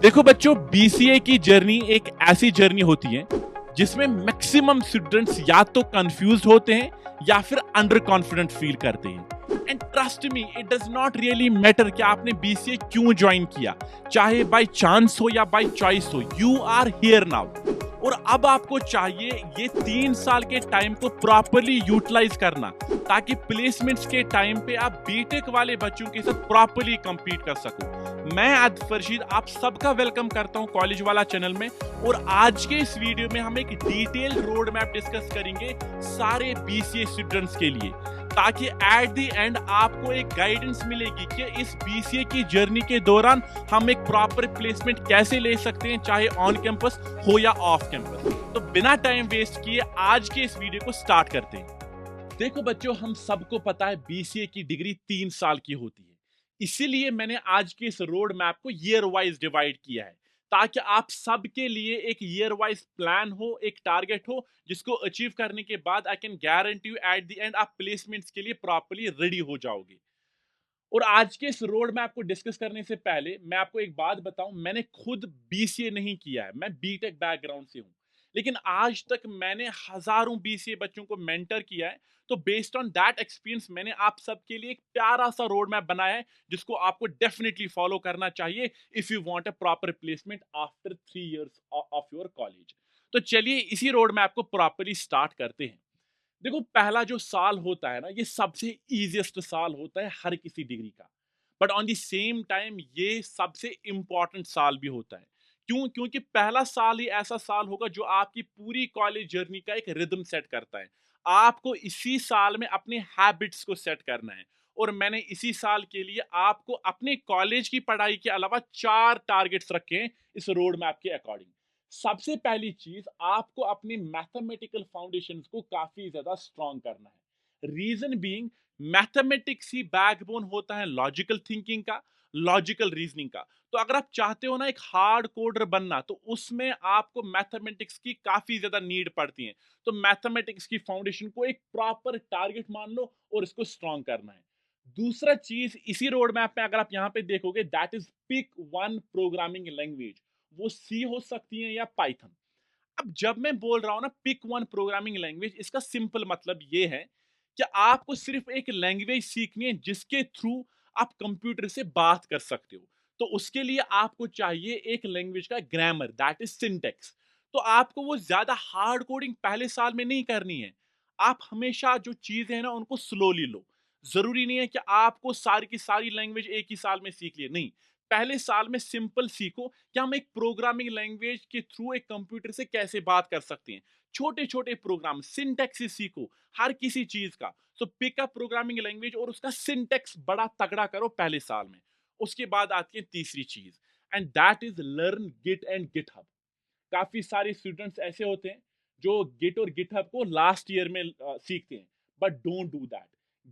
देखो बच्चों, बीसीए की जर्नी एक ऐसी जर्नी होती है जिसमें मैक्सिमम स्टूडेंट्स या तो कंफ्यूज्ड होते हैं या फिर अंडर कॉन्फिडेंट फील करते हैं। And trust me, it does not really matter कि आपने बीसीए क्यों ज्वाइन किया, चाहे बाय चांस हो या बाय चॉइस हो, यू आर हियर नाउ। और अब आपको चाहिए ये 3 साल के टाइम को प्रॉपरली यूटिलाइज करना, ताकि प्लेसमेंट्स के टाइम पे आप बीटेक वाले बच्चों के साथ प्रॉपरली compete कर सको। मैं आदित्य फरशीद आप सबका वेलकम करता हूं कॉलेज वाला चैनल में। और आज के इस वीडियो में हम एक डिटेल रोड मैप डिस्कस करेंगे सारे बीसीए स्टूडेंट्स के लिए, ताकि एट द एंड आपको एक गाइडेंस मिलेगी कि इस बीसीए की जर्नी के दौरान हम एक प्रॉपर प्लेसमेंट कैसे ले सकते हैं, चाहे ऑन कैंपस हो या ऑफ कैंपस। तो बिना टाइम वेस्ट किए आज के इस वीडियो को स्टार्ट करते हैं। देखो बच्चों, हम सबको पता है बीसीए की डिग्री 3 साल की होती है। इसीलिए मैंने आज के इस रोड मैप को ईयर वाइज डिवाइड किया है, ताकि आप सबके लिए एक ईयर वाइज प्लान हो, एक टारगेट हो, जिसको अचीव करने के बाद I can guarantee you at the end आप प्लेसमेंट्स के लिए प्रॉपरली रेडी हो जाओगे। और आज के इस रोड मैप को डिस्कस करने से पहले मैं आपको एक बात बताऊं, मैंने खुद बीसीए नहीं किया है, मैं बीटेक बैकग्राउंड से हूं। लेकिन आज तक मैंने हजारों बीसीए बच्चों को मेंटर किया है। तो बेस्ड ऑन दैट एक्सपीरियंस मैंने आप सबके लिए एक प्यारा सा रोड मैप बनाया है, जिसको आपको डेफिनेटली फॉलो करना चाहिए if you want a proper placement after 3 years of your college. तो चलिए इसी रोड मैप को प्रॉपरली स्टार्ट करते हैं। देखो, पहला जो साल होता है ना, ये सबसे इजीएस्ट साल होता है हर किसी डिग्री का। But on the same time ये सबसे इंपॉर्टेंट साल भी होता है। क्यों? क्योंकि पहला साल ही ऐसा साल होगा जो आपकी पूरी कॉलेज जर्नी का एक रिदम सेट करता है। आपको इसी साल में अपने हैबिट्स को सेट करना है। और मैंने इसी साल के लिए आपको अपने कॉलेज की पढ़ाई के अलावा 4 टारगेट्स रखे हैं इस रोड मैप के अकॉर्डिंग। सबसे पहली चीज, आपको अपने मैथमेटिकल फाउंडेशंस को काफी ज्यादा स्ट्रांग करना है। रीजन बीइंग, मैथमेटिक्स ही बैकबोन होता है लॉजिकल थिंकिंग का, लॉजिकल रीजनिंग का। तो अगर आप चाहते हो ना एक हार्ड कोडर बनना, तो उसमें आपको मैथमेटिक्स की काफी ज्यादा नीड पड़ती है। तो मैथमेटिक्स की फाउंडेशन को एक प्रॉपर टारगेट मान लो और इसको स्ट्रांग करना है। दूसरा चीज इसी रोड मैप में अगर आप यहां पे देखोगे, that is pick one programming language. वो सी हो सकती है या पाइथन। अब जब मैं बोल रहा हूं ना पिक वन प्रोग्रामिंग लैंग्वेज, इसका सिंपल मतलब ये है कि आपको सिर्फ एक लैंग्वेज सीखनी है जिसके थ्रू आप कंप्यूटर से बात कर सकते हो। तो उसके लिए आपको चाहिए एक लैंग्वेज का ग्रामर, दैट इज सिंटेक्स। तो आपको वो ज्यादा हार्ड कोडिंग पहले साल में नहीं करनी है। आप हमेशा जो चीजें हैं ना उनको स्लोली लो। जरूरी नहीं है कि आपको सारी की सारी लैंग्वेज एक ही साल में सीख लिए, नहीं। पहले साल में सिंपल सीखो कि हम एक प्रोग्रामिंग लैंग्वेज के थ्रू एक कंप्यूटर से कैसे बात कर सकते हैं। छोटे छोटे प्रोग्राम सिंटेक्स सीखो हर किसी चीज का। सो पिक अप प्रोग्रामिंग लैंग्वेज और उसका सिंटेक्स बड़ा तगड़ा करो पहले साल में। उसके बाद आती है तीसरी चीज, and that is learn Git and GitHub. काफी सारे स्टूडेंट्स ऐसे होते हैं जो गिट और गिटहब को लास्ट ईयर में सीखते हैं, but don't do that.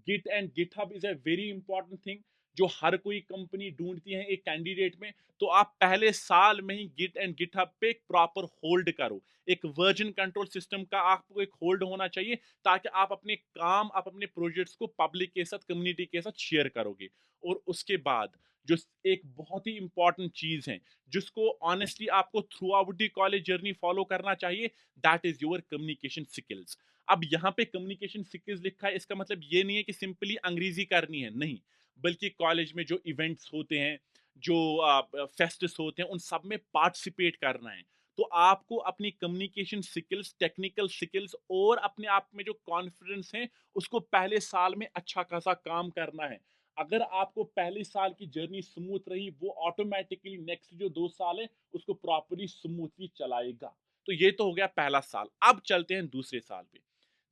Git and GitHub is a very important thing जो हर कोई कंपनी ढूंढती है एक कैंडिडेट में। तो आप पहले साल में ही गिट एंड गिटहब पे एक प्रॉपर होल्ड करो। एक वर्जन कंट्रोल सिस्टम का आपको एक होल्ड होना चाहिए, ताकि आप अपने काम, आप अपने प्रोजेक्ट्स को पब्लिक के साथ, कम्युनिटी के साथ शेयर करोगे। और उसके बाद जो एक बहुत ही इंपॉर्टेंट चीज है, जिसको ऑनेस्टली आपको through out the college journey follow करना चाहिए, that is your communication skills. अब यहाँ पे कम्युनिकेशन स्किल्स लिखा है, इसका मतलब ये नहीं है कि सिंपली अंग्रेजी करनी है, नहीं। बल्कि कॉलेज में जो इवेंट्स होते हैं, जो फेस्टिस होते हैं, उन सब में पार्टिसिपेट करना है। तो आपको अपनी कम्युनिकेशन स्किल्स, टेक्निकल स्किल्स और अपने आप में जो कॉन्फिडेंस है, उसको पहले साल में अच्छा खासा काम करना है। अगर आपको पहले साल की जर्नी स्मूथ रही, वो ऑटोमेटिकली नेक्स्ट जो 2 साल है उसको प्रॉपरली स्मूथली चलाएगा। तो ये तो हो गया पहला साल। अब चलते हैं दूसरे साल पे।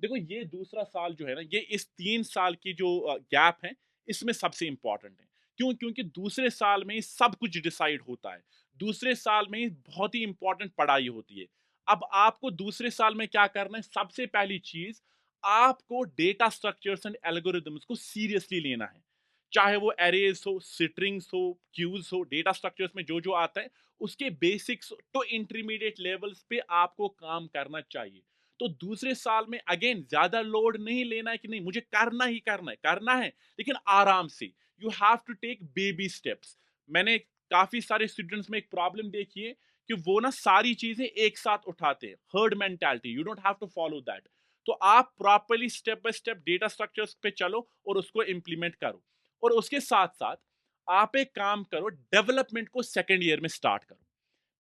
देखो, ये दूसरा साल जो है ना, ये इस 3 साल की जो गैप है, इसमें सबसे इंपॉर्टेंट है। क्यों? क्योंकि दूसरे साल में ही सब कुछ डिसाइड होता है। दूसरे साल में ही बहुत ही इंपॉर्टेंट पढ़ाई होती है। अब आपको दूसरे साल में क्या करना है? सबसे पहली चीज, आपको डेटा स्ट्रक्चर्स एंड एल्गोरिदम्स को सीरियसली लेना है। चाहे वो एरेज हो, स्ट्रिंग्स हो, क्यूज हो, डेटा स्ट्रक्चर्स में जो जो आता है, उसके बेसिक्स तो इंटरमीडिएट लेवल्स पे आपको काम करना चाहिए। तो दूसरे साल में अगेन ज्यादा लोड नहीं लेना है कि नहीं मुझे करना ही करना है, करना है, लेकिन आराम से। You have to take baby steps. मैंने काफी सारे स्टूडेंट्स में एक प्रॉब्लम देखिए कि वो ना सारी चीजें एक साथ उठाते हैं, herd mentality, you don't have to follow that. तो आप properly step by step data structures पे चलो और उसको इंप्लीमेंट करो। और उसके साथ साथ आप एक काम करो, डेवलपमेंट को सेकेंड ईयर में स्टार्ट करो।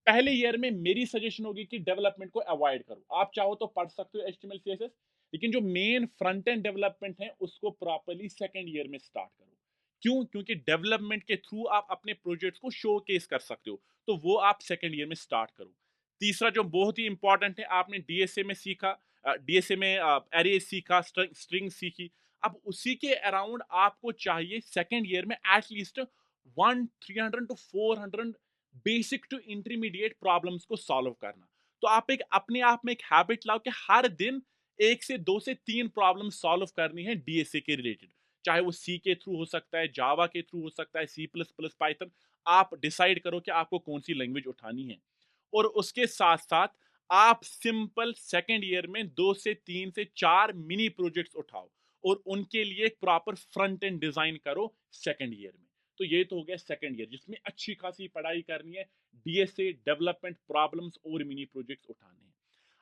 पहले ईयर में मेरी सजेशन होगी कि डेवलपमेंट को अवॉइड करो। आप चाहो तो पढ़ सकते हो एचटीएमएल सीएसएस, लेकिन जो मेन फ्रंट एंड डेवलपमेंट है उसको प्रॉपर्ली सेकंड ईयर में स्टार्ट करो। क्यों? क्योंकि डेवलपमेंट के थ्रू आप अपने प्रोजेक्ट्स को शोकेस कर सकते हो, तो वो आप सेकंड ईयर में स्टार्ट करो। तीसरा जो बहुत ही इंपॉर्टेंट है, आपने डीएसए में सीखा, डीएसए में एरे सीखा, स्ट्रिंग सीखी। अब उसी के अराउंड आपको चाहिए सेकंड ईयर में at least 300 to 400 basic to intermediate problems को सॉल्व करना। तो आप एक अपने आप में एक हैबिट लाओ कि हर दिन 1 से 2 से 3 प्रॉब्लम सॉल्व करनी है डीएसए के रिलेटेड। चाहे वो सी के थ्रू हो सकता है, जावा के थ्रू हो सकता है, सी प्लस प्लस, पाइथन। आप डिसाइड करो कि आपको कौन सी लैंग्वेज उठानी है। और उसके साथ साथ आप सिंपल सेकेंड ईयर में 2 से 3 से 4 मिनी प्रोजेक्ट्स उठाओ और उनके लिए एक प्रॉपर फ्रंट एंड डिजाइन करो सेकेंड ईयर में। तो ये तो हो गया सेकेंड ईयर जिसमें अच्छी खासी पढ़ाई करनी है, डीएसए, डेवलपमेंट, प्रॉब्लम्स और मिनी प्रोजेक्ट्स उठाने हैं।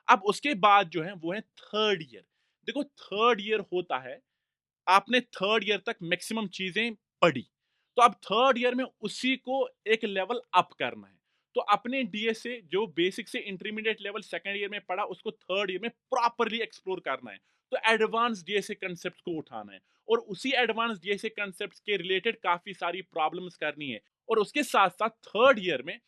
अब उसके बाद जो है वो है थर्ड ईयर। देखो थर्ड ईयर होता है, आपने थर्ड ईयर तक मैक्सिमम चीजें पढ़ी, तो अब थर्ड ईयर में उसी को एक लेवल अप करना है। तो अपने डीएसए जो बेसिक से इंटरमीडिएट लेवल सेकंड ईयर में पढ़ा उसको थर्ड ईयर में प्रॉपरली एक्सप्लोर करना है। तो एडवांस डीएसए कंसेप्ट को उठाना है और उसी एडवांस डीएसए कंसेप्ट के रिलेटेड काफी सारी प्रॉब्लम्स करनी है। और उसके साथ साथ थर्ड ईयर में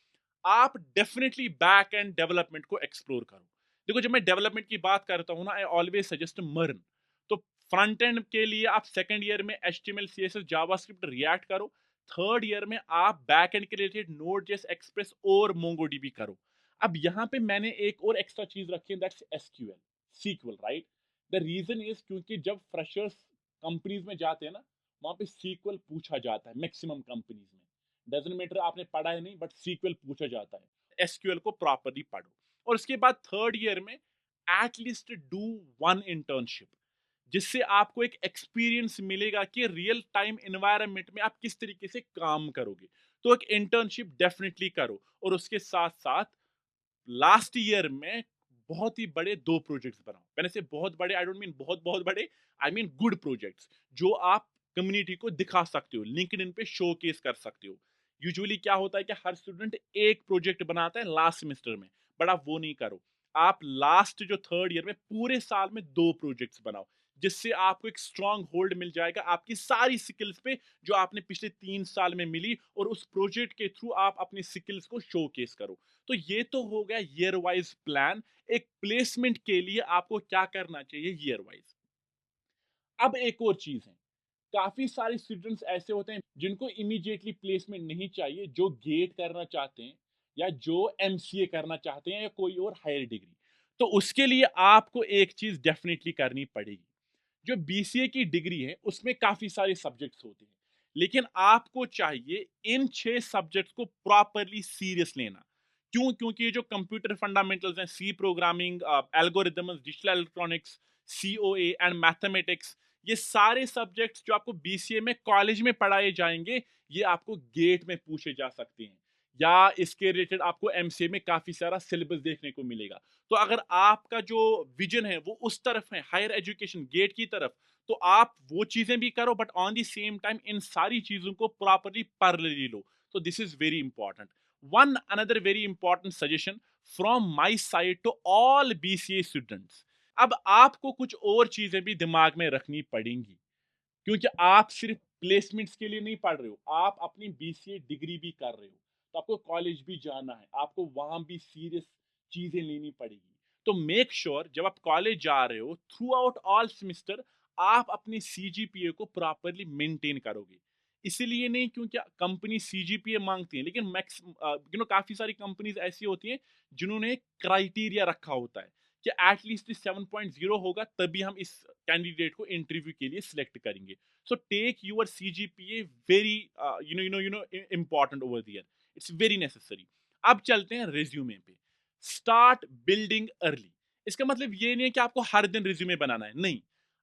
आप डेफिनेटली बैक एंड डेवलपमेंट को एक्सप्लोर करो। देखो जब मैं डेवलपमेंट की बात करता हूँ ना, आई ऑलवेज सजेस्ट मर्न। तो फ्रंट एंड के लिए आप सेकंड ईयर में एचटीएमएल सीएसएस जावास्क्रिप्ट रिएक्ट करो। थर्ड ईयर में आप बैक एंड के रिलेटेड नोड जेएस एक्सप्रेस और मोंगोडीबी करो। अब यहाँ पे मैंने एक और एक्स्ट्रा चीज रखी है, that's SQL, sequel, right. The reason is क्योंकि जब फ्रेशर्स कंपनीज में जाते हैं ना, वहां पे सीक्वल पूछा जाता है मैक्सिमम कंपनीज में। डजंट मैटर आपने पढ़ा है नहीं, बट सीक्वल पूछा जाता है। एसक्यूएल को प्रॉपरली पढ़ो। और उसके बाद थर्ड ईयर में एटलीस्ट डू 1 इंटर्नशिप, जिससे आपको एक एक्सपीरियंस मिलेगा कि रियल टाइम एनवायरनमेंट में आप किस तरीके से काम करोगे। तो एक इंटर्नशिप डेफिनेटली करो। और उसके साथ साथ लास्ट ईयर में बहुत ही बड़े 2 प्रोजेक्ट्स बनाओ। मैंने से बहुत बड़े, आई डोंट मीन बहुत बहुत बड़े, आई मीन गुड प्रोजेक्ट्स जो आप कम्युनिटी को दिखा सकते हो, लिंक्डइन पे शोकेस कर सकते हो। यूजुअली क्या होता है कि हर स्टूडेंट एक प्रोजेक्ट बनाता है लास्ट सेमेस्टर में, बट आप वो नहीं करो। आप लास्ट जो थर्ड ईयर में पूरे साल में 2 प्रोजेक्ट्स बनाओ, जिससे आपको एक स्ट्रांग होल्ड मिल जाएगा आपकी सारी स्किल्स पे जो आपने पिछले 3 साल में मिली, और उस प्रोजेक्ट के थ्रू आप अपनी स्किल्स को शोकेस करो। तो ये तो हो गया ईयर वाइज प्लान। एक प्लेसमेंट के लिए आपको क्या करना चाहिए ईयर वाइज। अब एक और चीज है, काफी सारे स्टूडेंट्स ऐसे होते हैं जिनको इमीडिएटली प्लेसमेंट नहीं चाहिए, जो गेट करना चाहते हैं या जो एमसीए करना चाहते हैं या कोई और हायर डिग्री। तो उसके लिए आपको एक चीज डेफिनेटली करनी पड़ेगी। जो बीसीए की डिग्री है उसमें काफी सारे सब्जेक्ट्स होते हैं, लेकिन आपको चाहिए इन 6 सब्जेक्ट्स को प्रॉपरली सीरियस लेना। क्यों? क्योंकि ये जो कंप्यूटर फंडामेंटल्स हैं, C programming, algorithms, digital electronics, COA and mathematics, ये सारे सब्जेक्ट्स जो आपको बीसीए में कॉलेज में पढ़ाए जाएंगे, ये आपको गेट में पूछे जा सकते हैं, या इसके रिलेटेड आपको एमसीए में काफी सारा सिलेबस देखने को मिलेगा। तो अगर आपका जो विजन है वो उस तरफ है, हायर एजुकेशन गेट की तरफ, तो आप वो चीजें भी करो, but on the same time इन सारी चीजों को प्रॉपरली पैरेलली लो। तो this is very important. One another very important suggestion from my side to all BCA students. अब आपको कुछ और चीजें भी दिमाग में रखनी पड़ेंगी, क्योंकि आप सिर्फ प्लेसमेंट्स के लिए नहीं पढ़ रहे हो, आप अपनी बीसीए डिग्री भी कर रहे हो। तो आपको कॉलेज भी जाना है, आपको वहां भी सीरियस चीजें लेनी पड़ेगी। तो मेक श्योर जब आप कॉलेज जा रहे हो, थ्रू आउट ऑल सेमेस्टर आप अपनी सीजीपीए को प्रॉपरली मेंटेन करोगे। इसीलिए नहीं क्योंकि कंपनी सीजीपीए मांगती है, लेकिन मैक्स काफी सारी कंपनीज ऐसी होती हैं जिन्होंने क्राइटेरिया रखा होता है कि एटलीस्ट 7.0 होगा, तभी हम इस कैंडिडेट को इंटरव्यू के लिए सिलेक्ट करेंगे। So take your CGPA very important over there. It's very necessary. अब चलते हैं रिज्यूमे पे। Start building early. इसका मतलब ये नहीं है कि आपको हर दिन रिज्यूमे बनाना है, नहीं।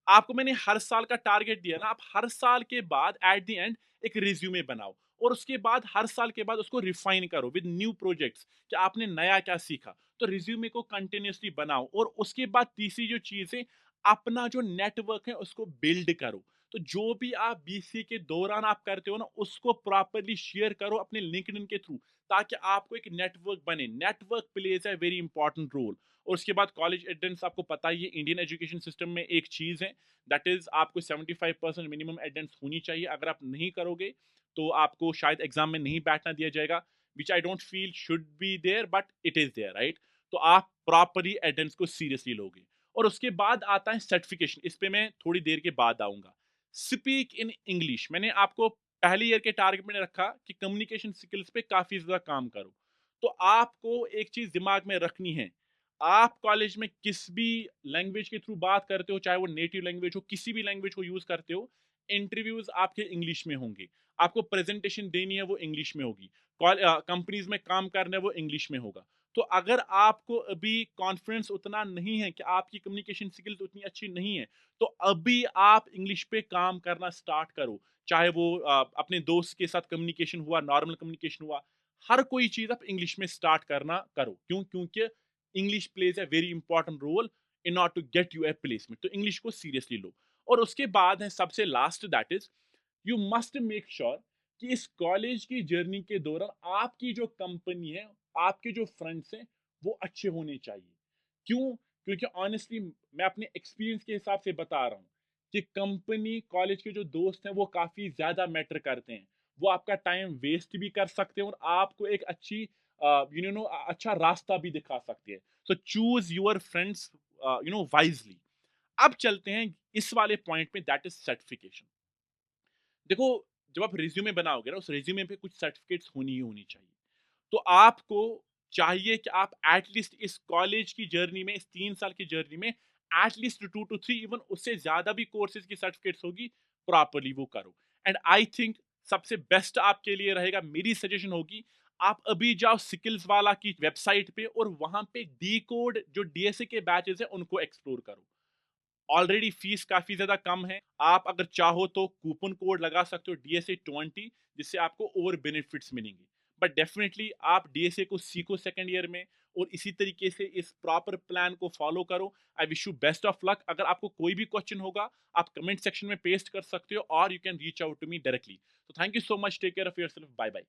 आपको मैंने हर साल का टारगेट दिया ना, आप हर साल के बाद एट द एंड एक रिज्यूमे बनाओ। और उसके बाद हर साल के बाद उसको रिफाइन करो विद न्यू प्रोजेक्ट्स कि आपने नया क्या सीखा। तो रिज्यूमे को कंटिन्यूअसली बनाओ और उसके बाद तीसरी जो चीज़ है, अपना जो नेटवर्क है उसको बिल्ड करो। तो जो भी आप बीसीए के दौरान आप करते हो ना, उसको प्रॉपर्ली शेयर करो अपने लिंक्डइन के थ्रू, ताकि आपको एक नेटवर्क बने। Network plays a very important role. और उसके बाद कॉलेज एटेंडेंस आपको पता ही है, इंडियन एजुकेशन सिस्टम में एक चीज़ है, दैट इज़ आपको 75% मिनिमम अटेंडेंस होनी चाहिए। अगर आप नहीं करोगे, तो आपको शायद एग्ज़ाम में नहीं बैठना दिया जाएगा, which I don't feel should be there, but it is there, right? तो आप प्रॉपर्ली अटेंडेंस को सीरियसली लोगे। और उसके बाद आता है सर्टिफिकेशन, इस पे मैं थोड़ी देर के बाद आऊँगा। स्पीक इन इंग्लिश, मैंने आपको पहले ईयर के टारगेट में रखा कि कम्युनिकेशन स्किल्स पे काफ़ी ज़्यादा काम करो। तो आपको एक चीज़ दिमाग में रखनी है, आप कॉलेज में किस भी लैंग्वेज के थ्रू बात करते हो, चाहे वो नेटिव लैंग्वेज हो, किसी भी लैंग्वेज को यूज़ करते हो, इंटरव्यूज़ आपके इंग्लिश में होंगे। आपको प्रेज़ेंटेशन देनी है, वो इंग्लिश में होगी। कंपनीज़ में काम करना है, वो इंग्लिश में होगा। तो अगर आपको अभी कॉन्फिडेंस उतना नहीं है कि आपकी कम्युनिकेशन स्किल्स उतनी अच्छी नहीं है, तो अभी आप इंग्लिश पे काम करना स्टार्ट करो। चाहे वो अपने दोस्त के साथ कम्युनिकेशन हुआ, नॉर्मल कम्युनिकेशन हुआ, हर कोई चीज़ आप इंग्लिश में स्टार्ट करना करो। क्यों? क्योंकि English plays a very important role in order to get you a placement. तो इंग्लिश को सीरियसली लो। और उसके बाद है सबसे last, that is you must make sure कि इस कॉलेज की जर्नी के दौरान आपकी जो कंपनी है, आपके जो फ्रेंड्स हैं, वो अच्छे होने चाहिए। क्यों? क्योंकि ऑनेस्टली मैं अपने एक्सपीरियंस के हिसाब से बता रहा हूँ कि कंपनी, कॉलेज के जो दोस्त हैं, वो काफ़ी ज़्यादा मैटर करते हैं। वो आपका टाइम वेस्ट भी कर सकते हैं और आपको एक अच्छी अच्छा रास्ता भी दिखा सकते हैं। So choose your friends wisely. अब चलते हैं इस वाले पॉइंट पे, दैट इज़ सर्टिफिकेशन। देखो, जब आप रिज्यूमे बनाओगे ना, उस रिज्यूमे पे कुछ सर्टिफिकेट्स होनी ही होनी चाहिए। तो आपको चाहिए कि आप एटलीस्ट इस कॉलेज की जर्नी में, इस 3 साल की जर्नी में एटलीस्ट 2 टू 3, इवन उससे ज़्यादा भी कोर्सेज़ की सर्टिफिकेट्स होगी, प्रॉपर्ली वो करो। एंड आई थिंक सबसे बेस्ट आपके लिए रहेगा, मेरी सजेशन होगी, आप अभी जाओ स्किल्स वाला की वेबसाइट पे और वहाँ पे डीकोड जो डीएसए के बैचेज़ हैं, उनको एक्सप्लोर करो। ऑलरेडी फीस काफ़ी ज़्यादा कम है। आप अगर चाहो तो कूपन कोड लगा सकते हो DSA20, जिससे आपको और बेनिफिट्स मिलेंगे। बट डेफिनिटली आप DSA को सीखो सेकंड ईयर में और इसी तरीके से इस प्रॉपर प्लान को फॉलो करो। I wish you best of luck. अगर आपको कोई भी क्वेश्चन होगा, आप कमेंट सेक्शन में पेस्ट कर सकते हो और you can reach out to me directly. तो thank you so much, take care of yourself, bye bye.